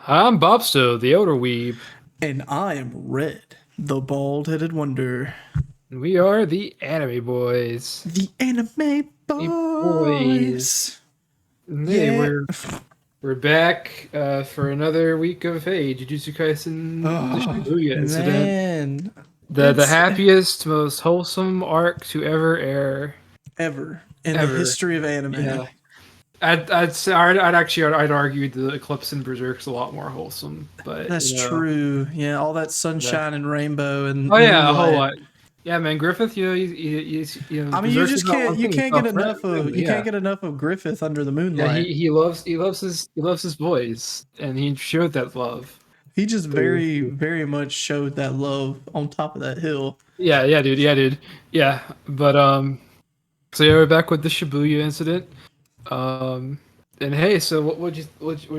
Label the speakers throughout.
Speaker 1: I'm Bobsto, the Elder Weeb,
Speaker 2: And I am Red, the bald-headed wonder.
Speaker 1: and we are the Anime Boys.
Speaker 2: The anime
Speaker 1: Hey, boys.
Speaker 2: boys.
Speaker 1: Hey,
Speaker 2: Yeah.
Speaker 1: we're back for another week of Jujutsu Kaisen, the
Speaker 2: Oh,
Speaker 1: Shibuya Incident,
Speaker 2: man.
Speaker 1: the
Speaker 2: It's
Speaker 1: happiest, most wholesome arc to ever air,
Speaker 2: ever in the
Speaker 1: ever.
Speaker 2: history of anime.
Speaker 1: Yeah, I'd argue the Eclipse and Berserk's a lot more wholesome, but
Speaker 2: That's true. Yeah, all that
Speaker 1: yeah.
Speaker 2: sunshine and rainbow and
Speaker 1: Oh yeah, a whole
Speaker 2: moonlight.
Speaker 1: lot. Yeah, man, Griffith,
Speaker 2: I mean, you
Speaker 1: Berserk is
Speaker 2: just
Speaker 1: not
Speaker 2: can't
Speaker 1: one
Speaker 2: you
Speaker 1: thing. He's
Speaker 2: can't get
Speaker 1: not friend,
Speaker 2: enough of you can't
Speaker 1: yeah.
Speaker 2: get enough of Griffith under the
Speaker 1: Yeah,
Speaker 2: moonlight.
Speaker 1: he loves his boys, and he showed that love.
Speaker 2: He just
Speaker 1: through-
Speaker 2: very, very much showed that love on top of that hill.
Speaker 1: Yeah, dude, yeah. But so yeah, we're back with the Shibuya incident. And hey, so what'd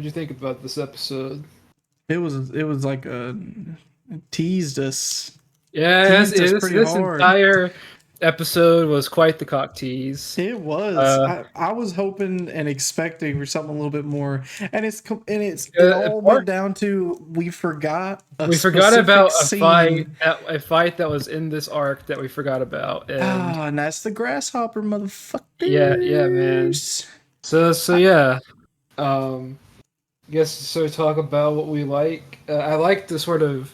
Speaker 1: you think about this episode?
Speaker 2: It was like teased us
Speaker 1: Yeah,
Speaker 2: teased us
Speaker 1: this
Speaker 2: pretty
Speaker 1: this
Speaker 2: hard.
Speaker 1: entire episode was quite the cock tease.
Speaker 2: It was.
Speaker 1: Uh,
Speaker 2: I was hoping and expecting for something a little bit more, and it all went
Speaker 1: part
Speaker 2: down to we forgot a
Speaker 1: we forgot
Speaker 2: specific
Speaker 1: about
Speaker 2: scene.
Speaker 1: a fight that was in this arc that we forgot about, and
Speaker 2: And that's the grasshopper
Speaker 1: yeah, man.
Speaker 2: motherfuckers.
Speaker 1: So yeah. Um, guess so. Talk about what we like. I like the sort of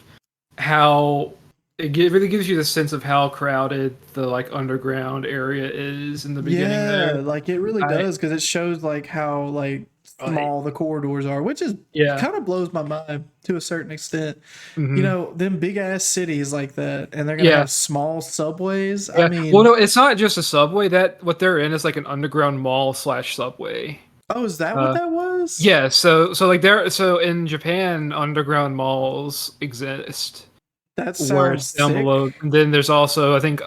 Speaker 1: how really gives you the sense of how crowded the like underground area is in the beginning
Speaker 2: Yeah,
Speaker 1: there.
Speaker 2: like it really
Speaker 1: I
Speaker 2: does because it shows like how like
Speaker 1: like
Speaker 2: small the corridors are, which is
Speaker 1: yeah.
Speaker 2: kind of blows my mind to a certain extent. You
Speaker 1: Mhm.
Speaker 2: know, them big ass cities like that, and they're gonna
Speaker 1: Yeah.
Speaker 2: have small subways. I
Speaker 1: Yeah. Well,
Speaker 2: mean,
Speaker 1: no, it's not just a subway. That what they're in is like an underground mall slash subway.
Speaker 2: oh, is that what
Speaker 1: Uh,
Speaker 2: that was?
Speaker 1: yeah. So like so in Japan, underground malls exist.
Speaker 2: That
Speaker 1: Where
Speaker 2: sounds
Speaker 1: it's down
Speaker 2: sick.
Speaker 1: below. And then there's also, I think,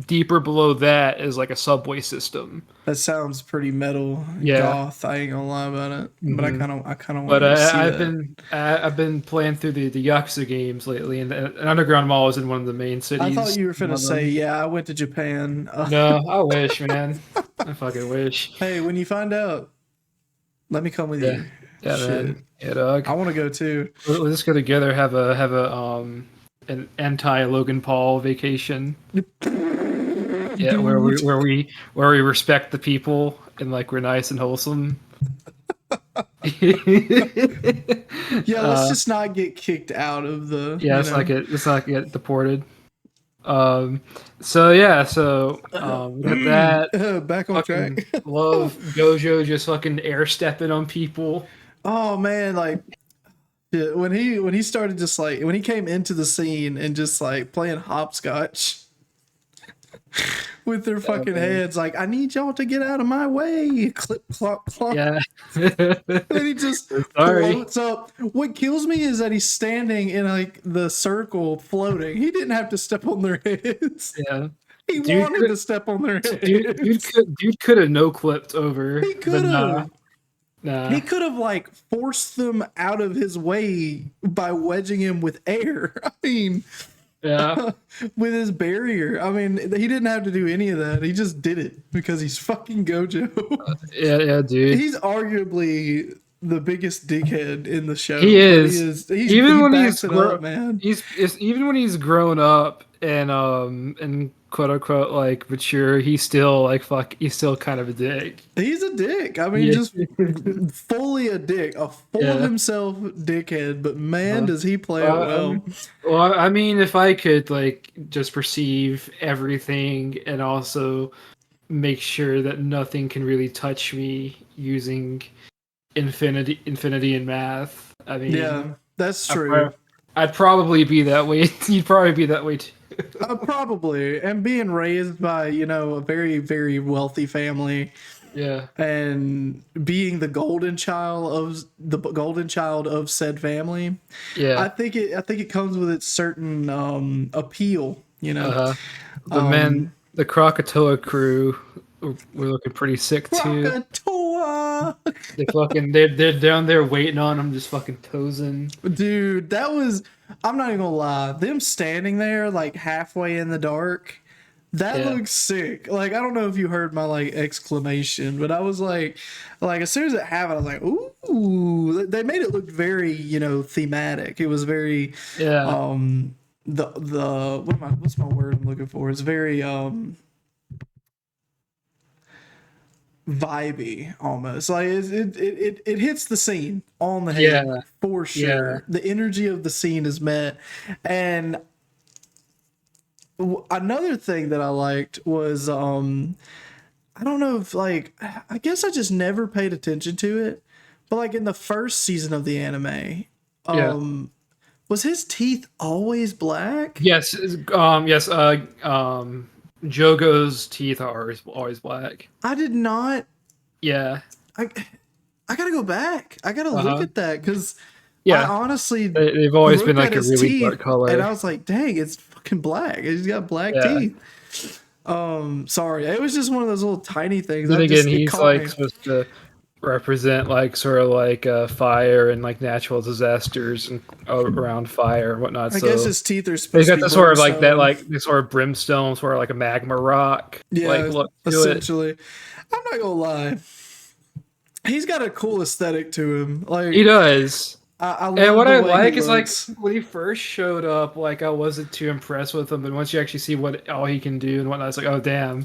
Speaker 1: deeper below that is like a subway system.
Speaker 2: That sounds pretty metal
Speaker 1: Yeah.
Speaker 2: goth. I ain't gonna lie about it, but I
Speaker 1: hmm
Speaker 2: kind of want
Speaker 1: But
Speaker 2: to go see
Speaker 1: I've
Speaker 2: that.
Speaker 1: been playing through the Yakuza games lately, and an underground mall is in one of the main
Speaker 2: I thought
Speaker 1: cities.
Speaker 2: you were
Speaker 1: One
Speaker 2: finna
Speaker 1: of
Speaker 2: say,
Speaker 1: them.
Speaker 2: yeah, I went to Japan.
Speaker 1: No, I wish, man. I fucking wish.
Speaker 2: Hey, when you find out, let me come with
Speaker 1: Yeah,
Speaker 2: you.
Speaker 1: yeah,
Speaker 2: Shit,
Speaker 1: man. Yeah, dog.
Speaker 2: I want to go too.
Speaker 1: We'll just go together. Have a an anti Logan Paul vacation. Yeah,
Speaker 2: Dude.
Speaker 1: where we respect the people and like we're nice and wholesome.
Speaker 2: Yeah, let's just not get kicked out of the,
Speaker 1: Yeah, it's not get deported. Um, so yeah, we got that.
Speaker 2: back on
Speaker 1: Fucking
Speaker 2: track.
Speaker 1: love Gojo just fucking air stepping on people.
Speaker 2: Oh man, like yeah, when he started just like when he came into the scene and just like playing hopscotch with their
Speaker 1: Oh,
Speaker 2: fucking
Speaker 1: man.
Speaker 2: heads, like I need y'all to get out of my way, clip clop clop.
Speaker 1: Yeah.
Speaker 2: And then he just
Speaker 1: Sorry.
Speaker 2: floats up. What kills me is that he's standing in like the circle floating. He didn't have to step on their heads.
Speaker 1: Yeah.
Speaker 2: He
Speaker 1: Dude
Speaker 2: wanted
Speaker 1: could,
Speaker 2: to step on their
Speaker 1: dude
Speaker 2: heads.
Speaker 1: could have no clipped over,
Speaker 2: He
Speaker 1: but
Speaker 2: could
Speaker 1: nah,
Speaker 2: have.
Speaker 1: nah.
Speaker 2: He could have like forced them out of his way by wedging him with air. I mean,
Speaker 1: Yeah.
Speaker 2: with his barrier. I mean, he didn't have to do any of that. He just did it because he's fucking Gojo.
Speaker 1: Yeah, dude.
Speaker 2: He's arguably the biggest dickhead in the show.
Speaker 1: He
Speaker 2: But
Speaker 1: is. Even
Speaker 2: he
Speaker 1: when
Speaker 2: backs it up, man.
Speaker 1: even when he's grown up and quote unquote like mature, he's still like he's still kind of a dick.
Speaker 2: He's a dick. I mean,
Speaker 1: Yeah.
Speaker 2: just fully a dick, a full of
Speaker 1: Yeah.
Speaker 2: himself dickhead. But man,
Speaker 1: Uh,
Speaker 2: does he play it well.
Speaker 1: well, I mean, if I could like just perceive everything and also make sure that nothing can really touch me using infinity and math, I mean,
Speaker 2: Yeah, that's
Speaker 1: I'd,
Speaker 2: true.
Speaker 1: I'd probably be that way. You'd probably be that way too.
Speaker 2: Probably, and being raised by a very very wealthy family,
Speaker 1: Yeah.
Speaker 2: and being the golden child of said family,
Speaker 1: Yeah.
Speaker 2: I think it comes with its certain appeal.
Speaker 1: Uh-huh.
Speaker 2: Um,
Speaker 1: The Krakatoa crew were looking pretty sick too.
Speaker 2: Krakatoa,
Speaker 1: They're down there waiting on him, just fucking tosing.
Speaker 2: dude, that was. I'm not even gonna lie. Them standing there like halfway in the dark, That
Speaker 1: Yeah.
Speaker 2: looks sick. Like, I don't know if you heard my like exclamation, but I was like as soon as it happened, I was like, ooh. They made it look very, thematic. It was very,
Speaker 1: Yeah.
Speaker 2: um, what's my word I'm looking for? It's very vibey almost. Like it hits the scene on the
Speaker 1: Yeah.
Speaker 2: head for
Speaker 1: Yeah.
Speaker 2: sure. The energy of the scene is met, and another thing that I liked was I don't know if like I guess I just never paid attention to it, but like in the first season of the anime,
Speaker 1: Yeah.
Speaker 2: was his teeth always black?
Speaker 1: Yes. Yes. Jogo's teeth are always black.
Speaker 2: I did not.
Speaker 1: Yeah.
Speaker 2: I I gotta go back. I gotta
Speaker 1: Uh
Speaker 2: look
Speaker 1: huh.
Speaker 2: at that because I
Speaker 1: Yeah.
Speaker 2: honestly
Speaker 1: They've always been
Speaker 2: looked at
Speaker 1: like a
Speaker 2: his
Speaker 1: really
Speaker 2: teeth
Speaker 1: dark
Speaker 2: and
Speaker 1: color.
Speaker 2: I was like, dang, it's fucking black. He's got black
Speaker 1: Yeah.
Speaker 2: teeth. Sorry, it was just one of those little tiny things.
Speaker 1: Then again,
Speaker 2: It
Speaker 1: he's
Speaker 2: caught
Speaker 1: like
Speaker 2: me.
Speaker 1: supposed to represent like sort of like fire and like natural disasters and around fire and whatnot.
Speaker 2: I guess
Speaker 1: So
Speaker 2: his teeth are
Speaker 1: he's
Speaker 2: supposed to
Speaker 1: got
Speaker 2: be
Speaker 1: the sort of like that,
Speaker 2: brimstone.
Speaker 1: like the sort of brimstone, sort of like a magma rock like
Speaker 2: Yeah,
Speaker 1: look to it.
Speaker 2: essentially. I'm not gonna lie. He's got a cool aesthetic to him.
Speaker 1: He
Speaker 2: Like
Speaker 1: does.
Speaker 2: I
Speaker 1: And
Speaker 2: love
Speaker 1: what
Speaker 2: the
Speaker 1: I
Speaker 2: way he
Speaker 1: like is like
Speaker 2: looks.
Speaker 1: when he first showed up, like I wasn't too impressed with him, but once you actually see what all he can do and whatnot, it's like, oh damn,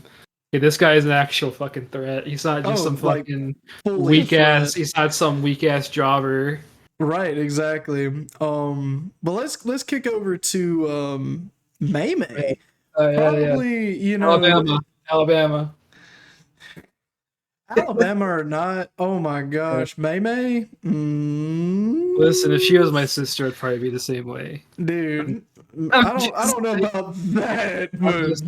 Speaker 1: okay, this guy is an actual fucking threat. He's not just some
Speaker 2: Oh, like
Speaker 1: fucking
Speaker 2: fully a
Speaker 1: weak ass.
Speaker 2: threat.
Speaker 1: He's not some weak ass jobber.
Speaker 2: Right, exactly. But let's kick over to May
Speaker 1: Yeah.
Speaker 2: May.
Speaker 1: Oh yeah, yeah.
Speaker 2: Probably,
Speaker 1: Alabama, Alabama.
Speaker 2: Alabama or not. Oh my
Speaker 1: Yeah.
Speaker 2: gosh, May May.
Speaker 1: Listen, if she was my sister, it'd probably be the same way. I'm,
Speaker 2: Dude,
Speaker 1: I'm
Speaker 2: I
Speaker 1: just
Speaker 2: don't know
Speaker 1: saying.
Speaker 2: about that,
Speaker 1: I'm
Speaker 2: but
Speaker 1: just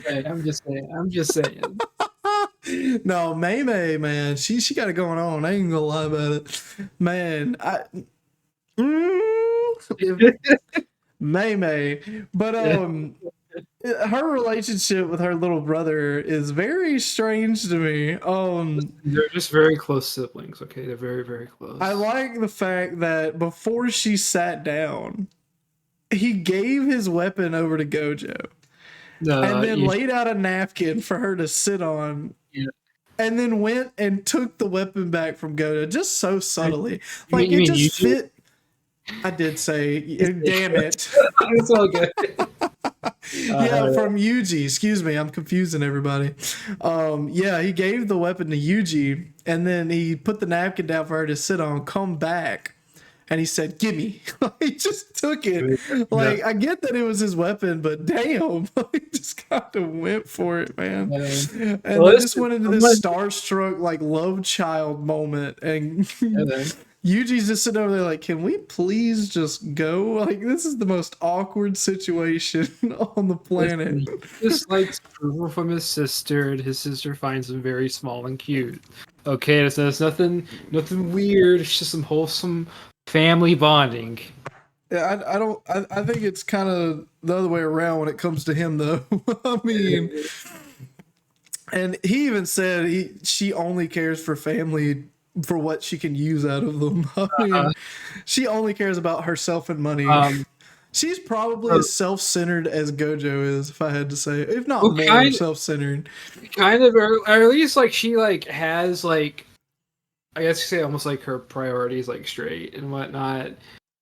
Speaker 1: saying. I'm just saying. I'm just saying.
Speaker 2: no, May May, man, she got it going on. I ain't gonna lie about it, man. If May May, but
Speaker 1: Yeah.
Speaker 2: her relationship with her little brother is very strange to me.
Speaker 1: They're just very close siblings. Okay, they're very, very
Speaker 2: I
Speaker 1: close.
Speaker 2: like the fact that before she sat down, he gave his weapon over to Gojo and
Speaker 1: No,
Speaker 2: then laid out a napkin for her to sit on
Speaker 1: yeah.
Speaker 2: and then went and took the weapon back from Gojo just so subtly. Like
Speaker 1: You
Speaker 2: it
Speaker 1: mean
Speaker 2: just
Speaker 1: YouTube?
Speaker 2: fit. I did say, damn it.
Speaker 1: It's all good.
Speaker 2: Yeah,
Speaker 1: Yeah.
Speaker 2: from Yuji. Excuse me, I'm confusing everybody. Yeah, he gave the weapon to Yuji, and then he put the napkin down for her to sit on. Come back, and he said, "Gimme." He just took it.
Speaker 1: Yeah.
Speaker 2: Like I get that it was his weapon, but damn, he just kind of went for it, man. And
Speaker 1: Well,
Speaker 2: they just
Speaker 1: listen,
Speaker 2: went into
Speaker 1: I'm
Speaker 2: this
Speaker 1: gonna,
Speaker 2: starstruck like love child moment, and
Speaker 1: yeah, man.
Speaker 2: Yuji's just sitting over there like, can we please just go? Like, this is the most awkward situation on the planet.
Speaker 1: Listen, he just likes approval from his sister, and his sister finds him very small and cute. Okay, there's nothing weird. It's just some wholesome family bonding.
Speaker 2: Yeah, I don't. I think it's kind of the other way around when it comes to him, though. I mean, and he even said she only cares for family for what she can use out of them. I
Speaker 1: Uh,
Speaker 2: mean, she only cares about herself and money.
Speaker 1: um,
Speaker 2: She's probably
Speaker 1: uh,
Speaker 2: as self-centered as Gojo is, if I had to say, if not
Speaker 1: well,
Speaker 2: more self-centered.
Speaker 1: kind of, or at least like she like has like I guess you say almost like her priorities like straight and whatnot.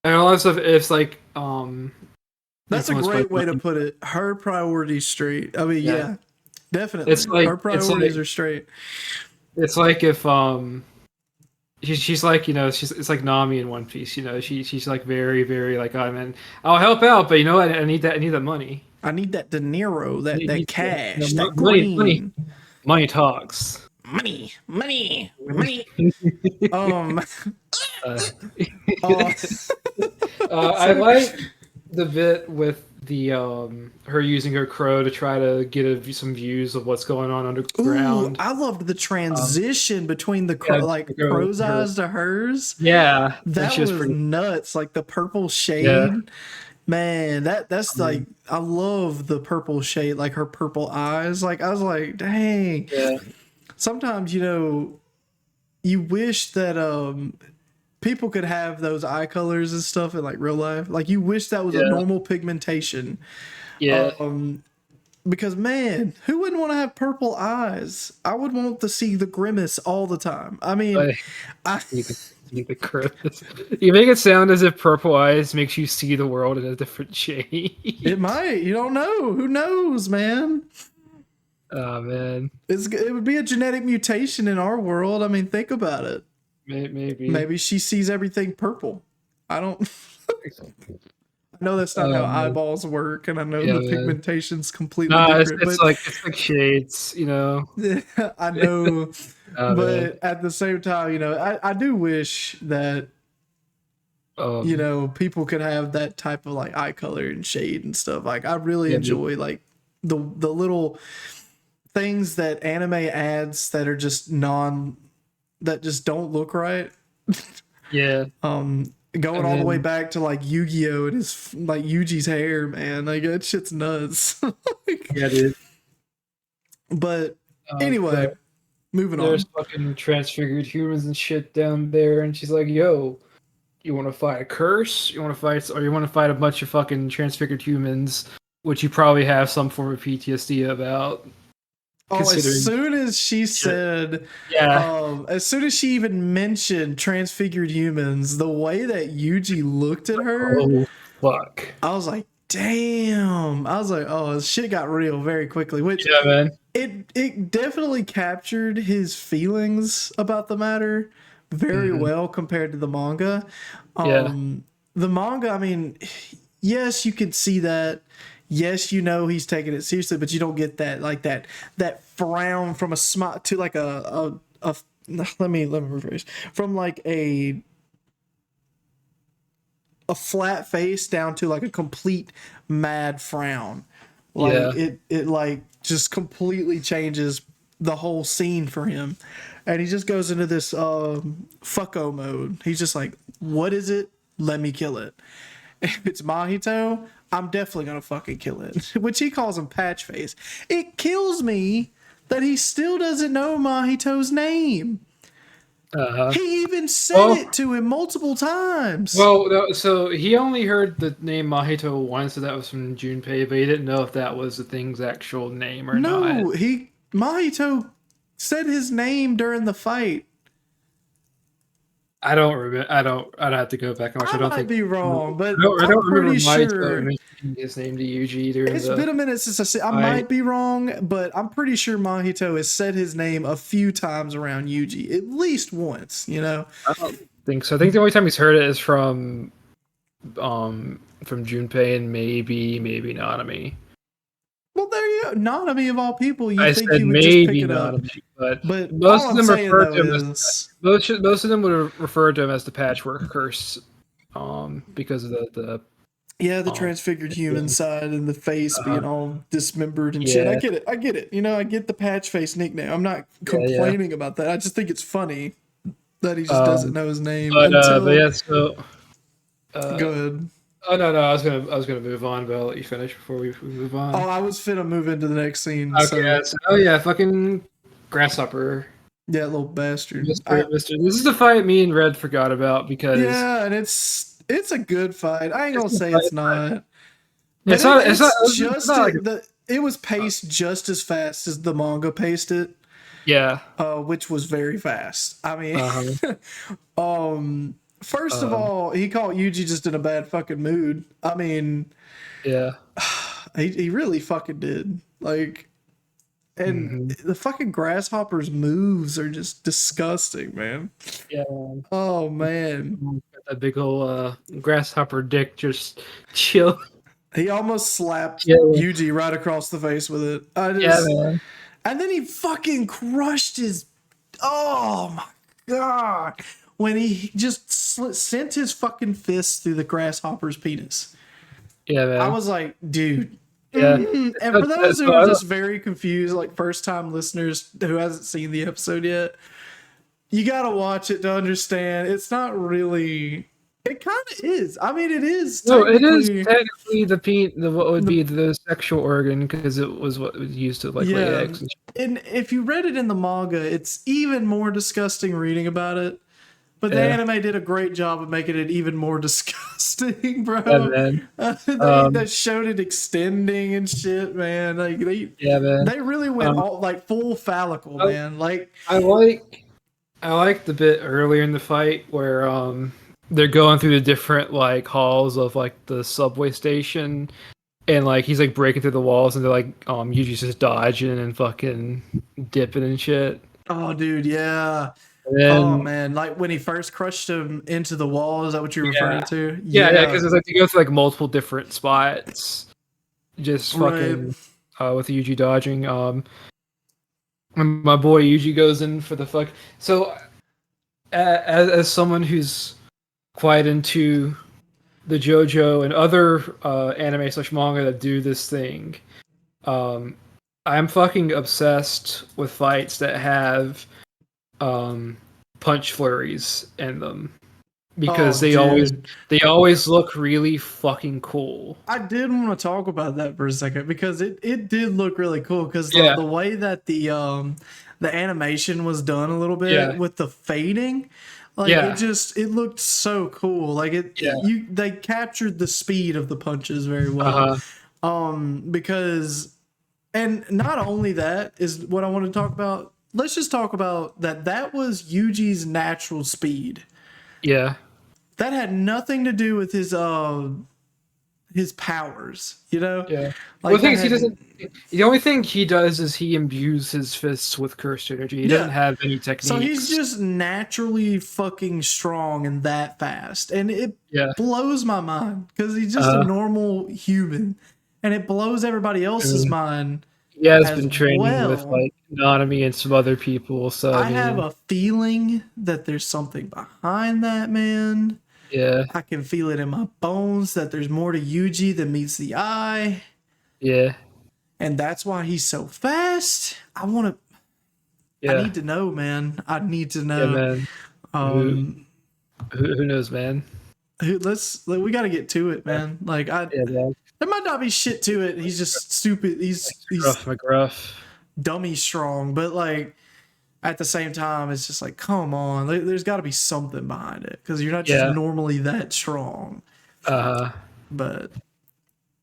Speaker 1: And a lot of stuff it's like
Speaker 2: That's a
Speaker 1: influenced by
Speaker 2: great way to
Speaker 1: money.
Speaker 2: put it. Her priorities straight. I mean,
Speaker 1: Yeah.
Speaker 2: yeah, definitely. Her priorities are straight.
Speaker 1: It's like if she's like it's like Nami in One Piece, she's like very very like I mean I'll help out, but I need that money.
Speaker 2: I need that De Niro, that cash, that
Speaker 1: Money
Speaker 2: green.
Speaker 1: money talks.
Speaker 2: Money, money, money. Um,
Speaker 1: Uh,
Speaker 2: uh,
Speaker 1: I like the bit with the her using her crow to try to get some views of what's going on
Speaker 2: ooh,
Speaker 1: underground.
Speaker 2: I loved the transition between the
Speaker 1: Yeah,
Speaker 2: like crow's eyes to hers.
Speaker 1: yeah, and
Speaker 2: That
Speaker 1: she was
Speaker 2: was
Speaker 1: pretty.
Speaker 2: nuts. Like the purple
Speaker 1: Yeah,
Speaker 2: shade. Man, that's like I love the purple shade, like her purple eyes. Like I was like, dang.
Speaker 1: yeah,
Speaker 2: Sometimes, you wish that people could have those eye colors and stuff in like real life. Like you wish that was a
Speaker 1: yeah,
Speaker 2: normal pigmentation.
Speaker 1: yeah.
Speaker 2: Um because man, who wouldn't want to have purple eyes? I would want to see the grimace all the time. I mean, I
Speaker 1: See the grimace. You make it sound as if purple eyes makes you see the world in a different shade.
Speaker 2: it might. You don't know. Who knows, man?
Speaker 1: Oh man,
Speaker 2: It would be a genetic mutation in our world. I mean, think about it.
Speaker 1: maybe
Speaker 2: Maybe she sees everything purple. I don't. I know that's not how eyeballs work, and I know the pigmentation's completely different.
Speaker 1: It's like shades, you know.
Speaker 2: I know,
Speaker 1: Oh,
Speaker 2: but at the same time, you know, I do wish that you know people could have that type of like eye color and shade and stuff. Like I really enjoy like the little things that anime adds that are just that just don't look right.
Speaker 1: Yeah.
Speaker 2: Going all the way back to like Yu-Gi-Oh! And his like Yuji's hair, man. Like that shit's nuts. Like,
Speaker 1: Yeah, dude.
Speaker 2: But anyway, moving on.
Speaker 1: There's fucking transfigured humans and shit down there, and she's like, "Yo, you want to fight a curse? You want to fight a bunch of fucking transfigured humans, which you probably have some form of PTSD about."
Speaker 2: Oh, as soon as she said, as soon as she even mentioned transfigured humans, the way that Yuji looked at her,
Speaker 1: oh fuck,
Speaker 2: I was like, damn. I was like, oh, shit got real very quickly. Which
Speaker 1: man,
Speaker 2: it definitely captured his feelings about the matter very well compared to the manga. The manga, I mean, yes, you could see that. Yes, you know he's taking it seriously, but you don't get that like that frown from a smile to like a let me rephrase, from like a flat face down to like a complete mad frown. Like it like just completely changes the whole scene for him, and he just goes into this fucko mode. He's just like, what is it? Let me kill it. If it's Mahito, I'm definitely gonna fucking kill it. Which he calls him Patch Face. It kills me that he still doesn't know Mahito's name. He even said it to him multiple times.
Speaker 1: Well, so he only heard the name Mahito once, so that was from Junpei, but he didn't know if that was the thing's actual name or not.
Speaker 2: No, Mahito said his name during the fight.
Speaker 1: I don't remember. I'd have to go back and watch.
Speaker 2: I might be wrong, but
Speaker 1: I don't remember
Speaker 2: sure
Speaker 1: mentioning his name to Yuji during
Speaker 2: it's been a minute since I might be wrong, but I'm pretty sure Mahito has said his name a few times around Yuji, at least once. You know,
Speaker 1: I don't think so. I think the only time he's heard it is from Junpei and maybe Nanami.
Speaker 2: Well, there you go. Nanami of all people, you
Speaker 1: I
Speaker 2: think
Speaker 1: said
Speaker 2: he would
Speaker 1: maybe
Speaker 2: just pick it
Speaker 1: Nanami,
Speaker 2: up. But
Speaker 1: most of them refer to him
Speaker 2: as
Speaker 1: most of them would refer to him as the Patchwork Curse, because of the
Speaker 2: transfigured human side and the face being all dismembered and shit. I get it. You know, I get the Patch Face nickname. I'm not complaining about that. I just think it's funny that he just doesn't know his name.
Speaker 1: Go
Speaker 2: ahead.
Speaker 1: Oh no, I was gonna move on, but I'll let you finish before we move on.
Speaker 2: Oh, I was finna move into the next scene.
Speaker 1: Okay. Fucking grasshopper.
Speaker 2: Yeah, little bastard.
Speaker 1: Mr. This is the fight me and Red forgot about because
Speaker 2: and it's a good fight. I ain't gonna say it's not.
Speaker 1: It's not.
Speaker 2: It was paced just as fast as the manga paced it.
Speaker 1: Yeah.
Speaker 2: Which was very fast. I mean, first of all, he caught Yuji just in a bad fucking mood. I mean,
Speaker 1: yeah,
Speaker 2: he really fucking did. Like, and the fucking grasshopper's moves are just disgusting, man.
Speaker 1: Yeah.
Speaker 2: Oh man,
Speaker 1: that big old grasshopper dick just chill.
Speaker 2: He almost slapped Yuji right across the face with it.
Speaker 1: Man.
Speaker 2: And then he fucking crushed his. Oh my god. When he just sent his fucking fist through the grasshopper's penis.
Speaker 1: Yeah, man.
Speaker 2: I was like, dude.
Speaker 1: Yeah.
Speaker 2: And for those who are just very confused, like first-time listeners who hasn't seen the episode yet, you gotta watch it to understand. It's not really. It kind of is. I mean, it is.
Speaker 1: No, it is technically what would be the sexual organ because it was what was used to like lay eggs.
Speaker 2: And if you read it in the manga, it's even more disgusting reading about it. But the anime did a great job of making it even more disgusting, bro.
Speaker 1: Yeah, man.
Speaker 2: They showed it extending and shit, man. Like
Speaker 1: Yeah, man.
Speaker 2: they really went all like full phallical, man. Like
Speaker 1: I like the bit earlier in the fight where they're going through the different like halls of like the subway station, and like he's like breaking through the walls, and they're like Yuji's just dodging and fucking dipping and shit.
Speaker 2: oh, dude, yeah.
Speaker 1: And
Speaker 2: Oh
Speaker 1: then
Speaker 2: man, like when he first crushed him into the wall. Is that what you're
Speaker 1: yeah,
Speaker 2: referring to?
Speaker 1: yeah, because it's like they go through like multiple different spots, just
Speaker 2: Right.
Speaker 1: fucking with Yuji dodging. When my boy Yuji goes in for the fuck. So as someone who's quite into the JoJo and other anime slash manga that do this thing, I'm fucking obsessed with fights that have punch flurries in them because
Speaker 2: Oh, dude.
Speaker 1: they always look really fucking cool.
Speaker 2: I did want to talk about that for a second because it did look really cool because
Speaker 1: Yeah,
Speaker 2: the way that the animation was done a little bit
Speaker 1: yeah,
Speaker 2: with the fading, like
Speaker 1: yeah,
Speaker 2: it looked so cool. Like
Speaker 1: yeah.
Speaker 2: they captured the speed of the punches very well.
Speaker 1: Uh-huh.
Speaker 2: Because and not only that is what I want to talk about. Let's just talk about that was Yuji's natural speed.
Speaker 1: Yeah.
Speaker 2: That had nothing to do with his powers, you know?
Speaker 1: Yeah. Well,
Speaker 2: Like
Speaker 1: the thing
Speaker 2: that
Speaker 1: is, he
Speaker 2: had
Speaker 1: doesn't. The only thing he does is he imbues his fists with cursed energy. He doesn't
Speaker 2: yeah.
Speaker 1: have any
Speaker 2: So he's
Speaker 1: techniques.
Speaker 2: just naturally fucking strong and that fast. And it
Speaker 1: Yeah.
Speaker 2: blows my mind because he's just a normal human. And it blows everybody else's mind
Speaker 1: He has
Speaker 2: as
Speaker 1: been training with
Speaker 2: well.
Speaker 1: like Nanami and some other people. So I
Speaker 2: I have
Speaker 1: mean,
Speaker 2: a feeling that there's something behind that, man.
Speaker 1: yeah,
Speaker 2: I can feel it in my bones that there's more to Yuji than meets the eye.
Speaker 1: yeah,
Speaker 2: And that's why he's so fast. I
Speaker 1: yeah,
Speaker 2: need to know, man. I need to
Speaker 1: yeah,
Speaker 2: know.
Speaker 1: man. Who,
Speaker 2: Um,
Speaker 1: who knows, man?
Speaker 2: we got to get to it,
Speaker 1: Yeah,
Speaker 2: man. Like
Speaker 1: yeah, man.
Speaker 2: there might not be shit to it. He's just stupid. He's
Speaker 1: Gruff McGruff.
Speaker 2: dummy strong, but like at the same time, it's just like, come on. There's got to be something behind it because you're not just
Speaker 1: Yeah.
Speaker 2: normally that strong.
Speaker 1: Uh.
Speaker 2: But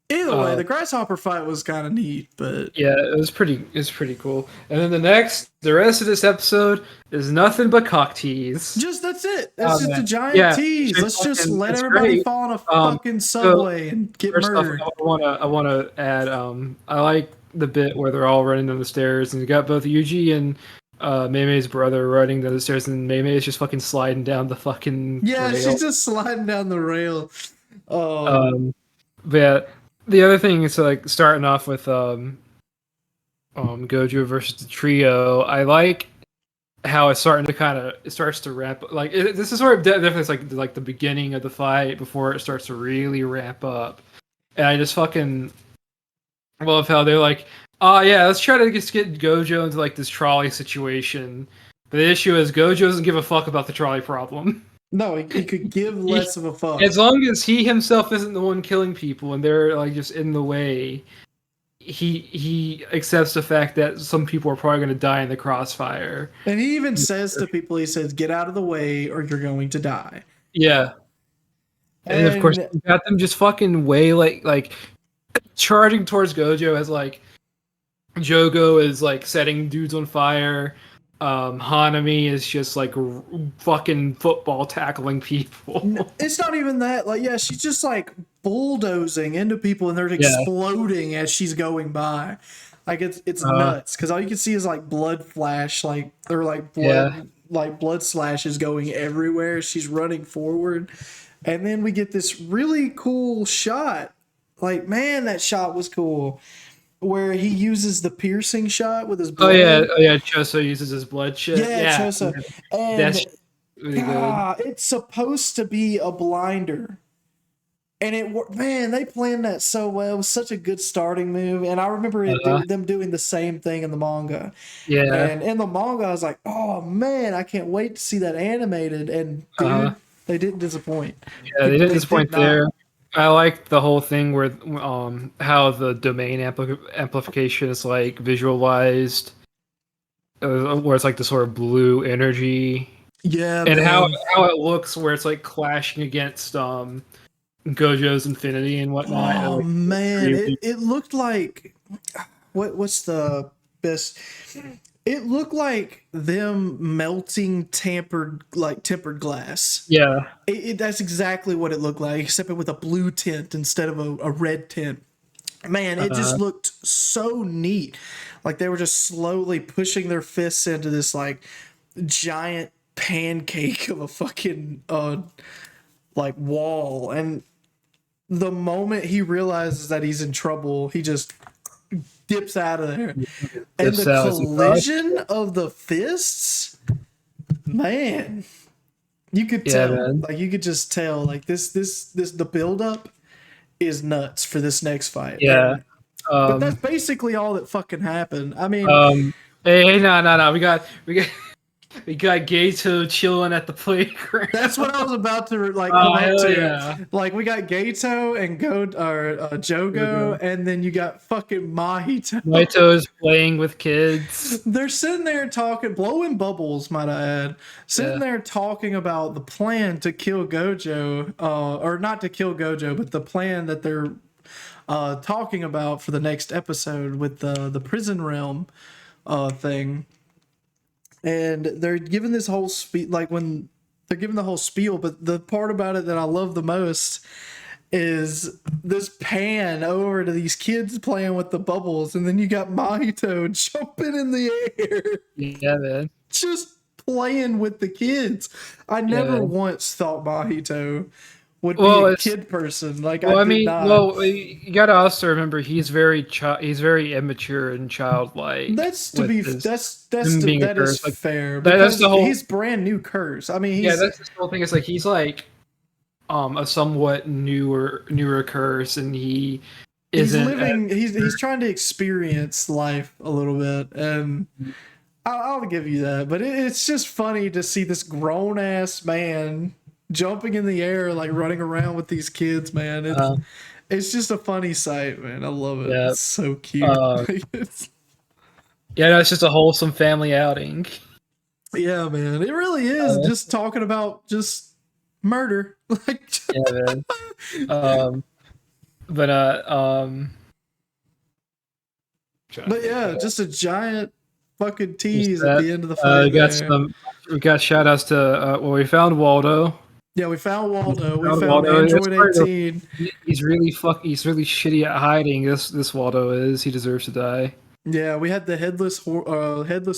Speaker 2: either way, the grasshopper fight was kind of neat. But
Speaker 1: Yeah, it was pretty cool. And then the rest of this episode is nothing but cock tease.
Speaker 2: just that's it. That's just a
Speaker 1: Man.
Speaker 2: giant
Speaker 1: Yeah,
Speaker 2: tease. Let's just let
Speaker 1: it's
Speaker 2: everybody
Speaker 1: great.
Speaker 2: fall on a
Speaker 1: Um,
Speaker 2: fucking
Speaker 1: so
Speaker 2: subway and get
Speaker 1: first off,
Speaker 2: murdered.
Speaker 1: I wanna add I like the bit where they're all running down the stairs and you got both Yuji and Mei's brother running down the stairs and Mei is just fucking sliding down the fucking
Speaker 2: Yeah,
Speaker 1: rail.
Speaker 2: she's just sliding down the rail.
Speaker 1: But yeah, the other thing is like starting off with Gojo versus the trio. I like how it's starting to it starts to ramp like this is sort of definitely it's like the beginning of the fight before it starts to really ramp up, and I just fucking love how they're like, oh yeah, let's try to just get Gojo into like this trolley situation. But the issue is Gojo doesn't give a fuck about the trolley problem.
Speaker 2: No, he could give less of a fuck.
Speaker 1: As long as he himself isn't the one killing people and they're like just in the way, he accepts the fact that some people are probably going to die in the crossfire.
Speaker 2: And he even says to people, he says, "Get out of the way, or you're going to die."
Speaker 1: Yeah, and of course you got them just fucking way like charging towards Gojo as like Jogo is like setting dudes on fire. Hanami is just like fucking football tackling people.
Speaker 2: It's not even that. Like, yeah, she's just like bulldozing into people, and they're exploding as she's going by. Like it's nuts because all you can see is like blood flash, like or like blood, like blood slashes going everywhere. She's running forward, and then we get this really cool shot. Like, man, that shot was cool. Where he uses the piercing shot with his blood.
Speaker 1: Oh yeah, Choso uses his blood shit.
Speaker 2: Yeah, Choso. And
Speaker 1: that's really good.
Speaker 2: It's supposed to be a blinder. And they planned that so well. It was such a good starting move. And I remember them doing the same thing in the manga.
Speaker 1: Yeah.
Speaker 2: And in the manga, I was like, oh man, I can't wait to see that animated. And dude, they didn't disappoint.
Speaker 1: Yeah, they didn't disappoint there. I like the whole thing where how the domain amplification is like visualized, where it's like the sort of blue energy.
Speaker 2: Yeah,
Speaker 1: and
Speaker 2: man.
Speaker 1: how it looks where it's like clashing against Gojo's Infinity and whatnot.
Speaker 2: Oh
Speaker 1: Like,
Speaker 2: man,
Speaker 1: really,
Speaker 2: it looked like what's the best? It looked like them melting tempered glass.
Speaker 1: yeah,
Speaker 2: That's exactly what it looked like, except with a blue tint instead of a red tint. Man, it just
Speaker 1: uh,
Speaker 2: looked so neat. Like they were just slowly pushing their fists into this like giant pancake of a fucking like wall. And the moment he realizes that he's in trouble, he just dips out of there. And
Speaker 1: this
Speaker 2: the
Speaker 1: is
Speaker 2: collision of the fists, man, you could
Speaker 1: yeah,
Speaker 2: tell.
Speaker 1: man.
Speaker 2: Like you could just tell. Like this the buildup is nuts for this next fight.
Speaker 1: Yeah.
Speaker 2: But that's
Speaker 1: Um,
Speaker 2: basically all that fucking happened. I mean,
Speaker 1: um, hey, no. We got Gato chilling at the playground.
Speaker 2: that's what I was about to like
Speaker 1: Oh
Speaker 2: come up
Speaker 1: hell
Speaker 2: to.
Speaker 1: yeah!
Speaker 2: Like we got Gato and Jogo, and then you got fucking Mahito.
Speaker 1: Naito's playing with kids.
Speaker 2: They're sitting there talking, blowing bubbles, might I add. Sitting
Speaker 1: Yeah.
Speaker 2: there talking about the plan to kill Gojo, or not to kill Gojo, but the plan that they're talking about for the next episode with the prison realm thing. And they're giving this whole like when they're giving the whole spiel, but the part about it that I love the most is this pan over to these kids playing with the bubbles, and then you got Mahito jumping in the air,
Speaker 1: Yeah, man.
Speaker 2: just playing with the kids. I
Speaker 1: Yeah,
Speaker 2: never
Speaker 1: man.
Speaker 2: once thought Mahito would be
Speaker 1: Well,
Speaker 2: a
Speaker 1: it's
Speaker 2: kid person. Like I
Speaker 1: well. I
Speaker 2: did
Speaker 1: mean,
Speaker 2: not.
Speaker 1: well, you gotta also remember he's very immature and childlike
Speaker 2: That's to
Speaker 1: with
Speaker 2: be
Speaker 1: his
Speaker 2: that's
Speaker 1: him
Speaker 2: to,
Speaker 1: being a
Speaker 2: that is
Speaker 1: curse. Like
Speaker 2: fair
Speaker 1: that's
Speaker 2: because
Speaker 1: the whole.
Speaker 2: he's brand new curse. I mean,
Speaker 1: Yeah, that's the whole thing. Is like he's like a somewhat newer curse, and he
Speaker 2: he's
Speaker 1: isn't.
Speaker 2: living. He's trying to experience life a little bit, and I'll give you that. But it's just funny to see this grown ass man jumping in the air, like running around with these kids. Man, it's just a funny sight, man. I love it.
Speaker 1: Yeah.
Speaker 2: It's so cute.
Speaker 1: Uh, yeah, no, it's just a wholesome family outing.
Speaker 2: Yeah, man, it really is. Just talking about just murder, like.
Speaker 1: Yeah, man. Um, but
Speaker 2: But yeah, just a giant fucking
Speaker 1: just
Speaker 2: tease at
Speaker 1: that.
Speaker 2: the end of the fight there.
Speaker 1: We got shout outs to well, we found Waldo.
Speaker 2: Yeah, we found Waldo. We
Speaker 1: Found
Speaker 2: found
Speaker 1: Waldo.
Speaker 2: Android 18.
Speaker 1: He's really shitty at hiding. This Waldo is. He deserves to die.
Speaker 2: Yeah, we had the headless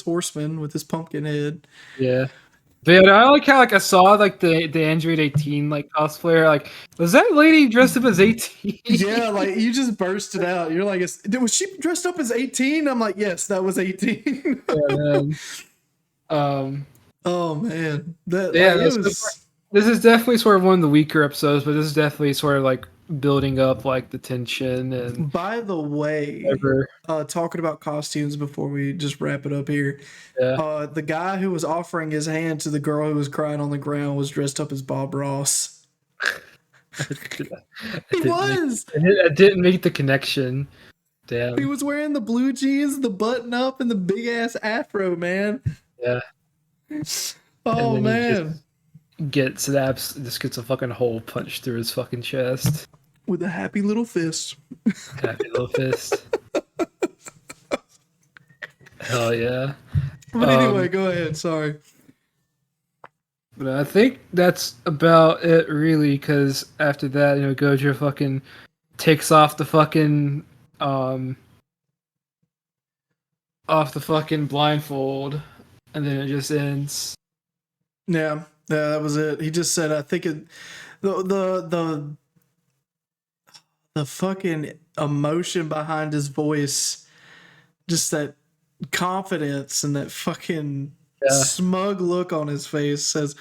Speaker 2: horseman with his pumpkin head.
Speaker 1: Yeah. But yeah, I like how I saw like the Android 18 like cosplayer. Like, was that lady dressed up as 18?
Speaker 2: Yeah, like you just bursted out. You're like, was she dressed up as 18? I'm like, yes, that was 18.
Speaker 1: Yeah, man.
Speaker 2: Oh man, that
Speaker 1: Yeah,
Speaker 2: like it was.
Speaker 1: this is definitely sort of one of the weaker episodes, but this is definitely sort of like building up like the tension and
Speaker 2: By the way,
Speaker 1: whatever.
Speaker 2: talking about costumes before we just wrap it up here.
Speaker 1: Yeah.
Speaker 2: The guy who was offering his hand to the girl who was crying on the ground was dressed up as Bob Ross. He was.
Speaker 1: I didn't make the connection. Damn.
Speaker 2: He was wearing the blue jeans, the button up, and the big ass afro, man.
Speaker 1: Yeah.
Speaker 2: Oh
Speaker 1: And then
Speaker 2: man,
Speaker 1: just gets a fucking hole punched through his fucking chest.
Speaker 2: with a happy little fist.
Speaker 1: Happy little fist. Hell yeah.
Speaker 2: But anyway, go ahead. Sorry.
Speaker 1: But I think that's about it, really, because after that, Gojo fucking takes off the fucking blindfold, and then it just ends.
Speaker 2: Yeah, that was it. He just said, "I think it." The fucking emotion behind his voice, just that confidence and that fucking smug look on his face says,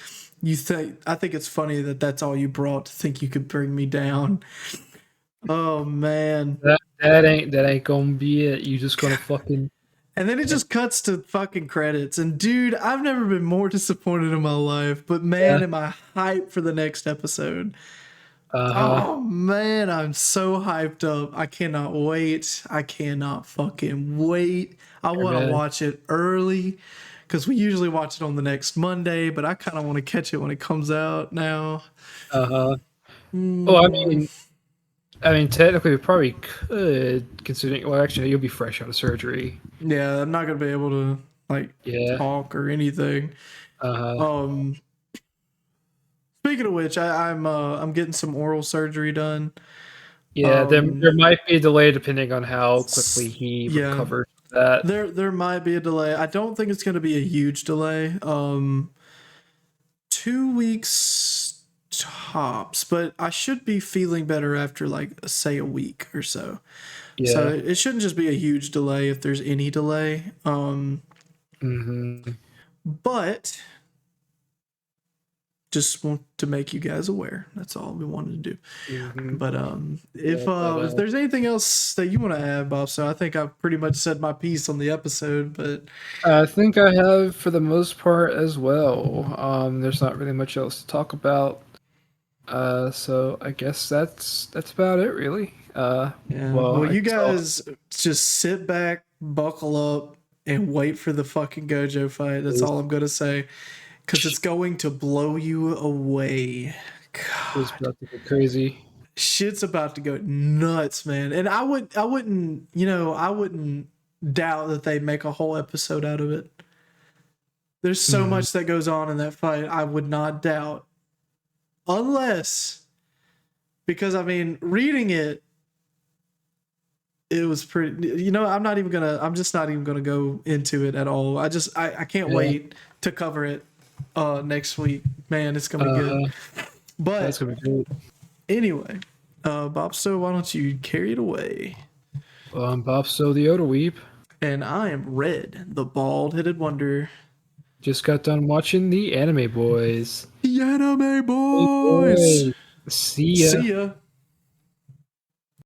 Speaker 2: I think it's funny that that's all you brought to think you could bring me down." Oh man,
Speaker 1: that ain't gonna be it. You just gonna fucking.
Speaker 2: and then it just cuts to fucking credits. And dude, I've never been more disappointed in my life. But man, am I hyped for the next episode. Oh man, I'm so hyped up. I cannot wait. I cannot fucking wait. I want to watch it early because we usually watch it on the next Monday, but I kind of want to catch it when it comes out now.
Speaker 1: Uh-huh. Well,
Speaker 2: Mm,
Speaker 1: I mean, technically, we probably could, considering. Well, actually, you'll be fresh out of surgery.
Speaker 2: yeah, I'm not gonna be able to like
Speaker 1: Yeah.
Speaker 2: talk or anything.
Speaker 1: Uh.
Speaker 2: Um, Speaking of which, I'm getting some oral surgery done.
Speaker 1: Yeah.
Speaker 2: Um,
Speaker 1: There might be a delay depending on how quickly
Speaker 2: s-
Speaker 1: he
Speaker 2: yeah,
Speaker 1: recovers from that.
Speaker 2: there might be a delay. I don't think it's gonna be a huge delay. 2 weeks tops, but I should be feeling better after like say a week or so. So
Speaker 1: Yeah.
Speaker 2: it shouldn't just be a huge delay if there's any delay.
Speaker 1: Mm-hmm.
Speaker 2: But just want to make you guys aware. That's all we wanted to do.
Speaker 1: Mm-hmm.
Speaker 2: But
Speaker 1: Yeah, but,
Speaker 2: if there's anything else that you want to add, Bob, so I think I've pretty much said my piece on the episode. But
Speaker 1: I think I have for the most part as well. There's not really much else to talk about. So I guess that's about it, really.
Speaker 2: yeah,
Speaker 1: Well,
Speaker 2: well,
Speaker 1: I
Speaker 2: you
Speaker 1: guess I'll.
Speaker 2: guys just sit back, buckle up, and wait for the fucking Gojo fight. That's all I'm gonna say, because it's going to blow you away.
Speaker 1: It's
Speaker 2: God.
Speaker 1: about to get crazy.
Speaker 2: Shit's about to go nuts, man. And I wouldn't doubt that they make a whole episode out of it. There's so
Speaker 1: Mhm.
Speaker 2: much that goes on in that fight. I would not doubt, unless, because I mean, reading it, it was pretty. I'm just not even gonna go into it at all. I can't
Speaker 1: Yeah.
Speaker 2: wait to cover it next week. Man, it's gonna be good.
Speaker 1: Uh, that's
Speaker 2: But
Speaker 1: gonna be good.
Speaker 2: anyway, Bob, so why don't you carry it away?
Speaker 1: Well, I'm Bob So the Yoda Weeb.
Speaker 2: And I am Red, the bald-headed wonder.
Speaker 1: Just got done watching the Anime Boys.
Speaker 2: The anime
Speaker 1: Hey
Speaker 2: boys.
Speaker 1: boys. See ya.
Speaker 2: See ya.